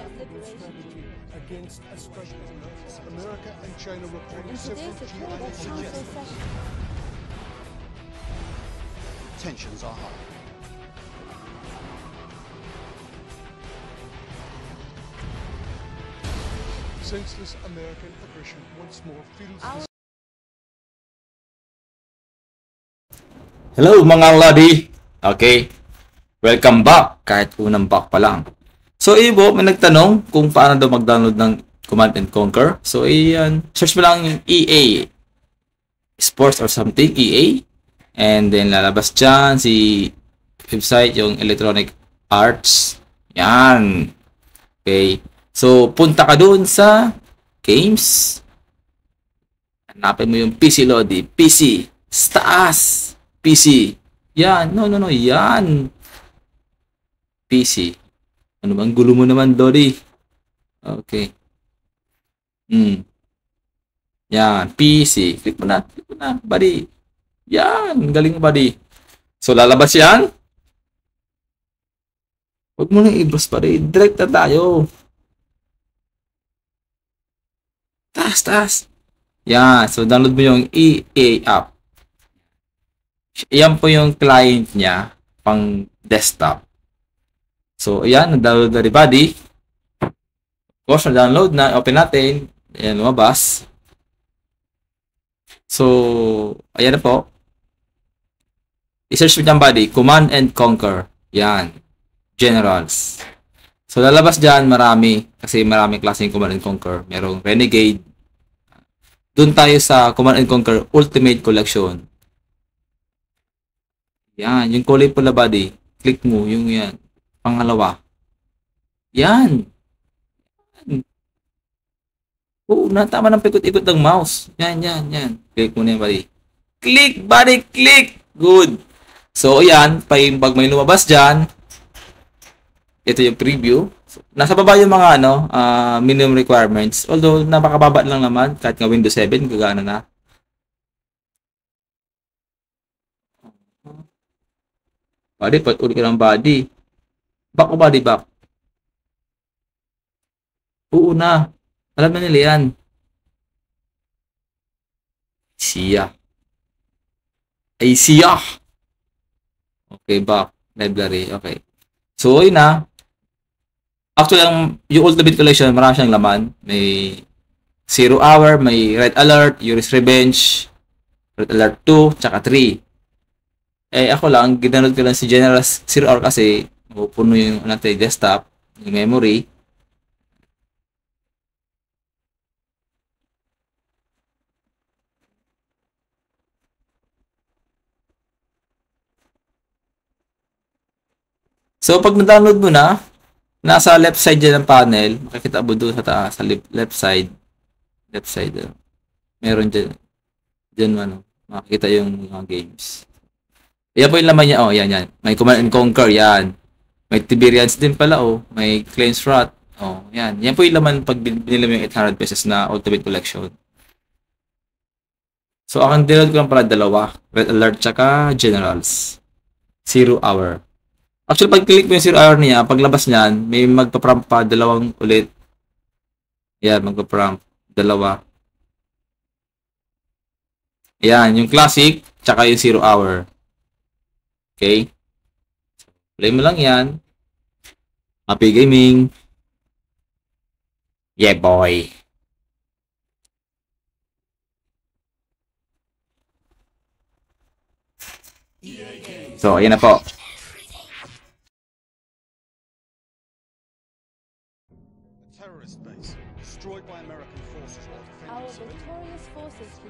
strategy against Australia. America and China reporting several GI Tensions are high. senseless American aggression once more feels. Hello mga lodi! Okay, welcome back kahit unang back pa lang. So Ibo, may nagtanong kung paano daw mag-download ng Command and Conquer. So iyan, search mo lang yung EA Sports or something, EA. And then lalabas dyan si website, yung Electronic Arts. Yan. Okay. So punta ka dun sa games. Hanapin mo yung PC Lodi. PC. Sa taas. PC. Yan. No. Yan. PC. Ano bang gulo mo naman, Lodi? Okay. Yan. PC. Click mo na. Buddy. Yan. Galing mo, buddy. So, lalabas yan. Huwag mo nang i-browse, buddy. Direct na tayo. Taas. Yan. So, download mo yung EA app. Yan po yung client niya pang desktop. So, ayan. Na-download na rin, buddy. Of course, na-download na. Open natin. Ayan, lumabas. So, ayan na po. I-search mo dyan, buddy. Command and Conquer. Yan. Generals. So, lalabas dyan, marami. Kasi maraming klaseng Command and Conquer. Merong Renegade. Doon tayo sa Command and Conquer Ultimate Collection. Yan. Yung kulay pula, buddy. Click mo. Yung yan. Pangalawa. Yan. Oo, tama ng pikot-ikot ng mouse. Yan. Click mo na yan, buddy. Click, buddy. Click. Good. So, ayan. Pag may lumabas dyan, ito yung preview. So, nasa baba yung mga minimum requirements. Although, napakababa lang naman. Kahit nga Windows 7, gagana na. Buddy, uli ka ng body. Back o body back? Oo na. Alam na nila yan. Siya. Okay, back. Library. Okay. So, yun na. Actually, yung Ultimate Collection, marami siyang laman. May Zero Hour, may Red Alert, Yuri's Revenge, Red Alert 2, tsaka 3. Ako lang, ginanood ko lang si General Zero Hour kasi mapupuno yung natin desktop, yung memory. So, pag na-download mo na, nasa left side dyan ng panel, makikita mo doon sa taas, sa left side. Meron dyan, makikita yung mga games. Yan po yung laman niya, yan. May Command and Conquer, yan. May Tiberians din pala, May Claims Rat, yan. Yan po yung laman pag binila mo yung 800 pesos na Ultimate Collection. So, aking download ko lang pala dalawa. Red Alert tsaka Generals. Zero Hour. Actually, pag click mo yung Zero Hour niya, paglabas niyan, may magpa-prompt pa, dalawang ulit. Yan, magpa-prompt. Dalawa. Yan, yung Classic, tsaka yung Zero Hour. Okay? Play mo lang yan. Happy gaming. Yeah, boy. So, ayan na po. terrorist base destroyed by American forces while defending Our civilians. victorious forces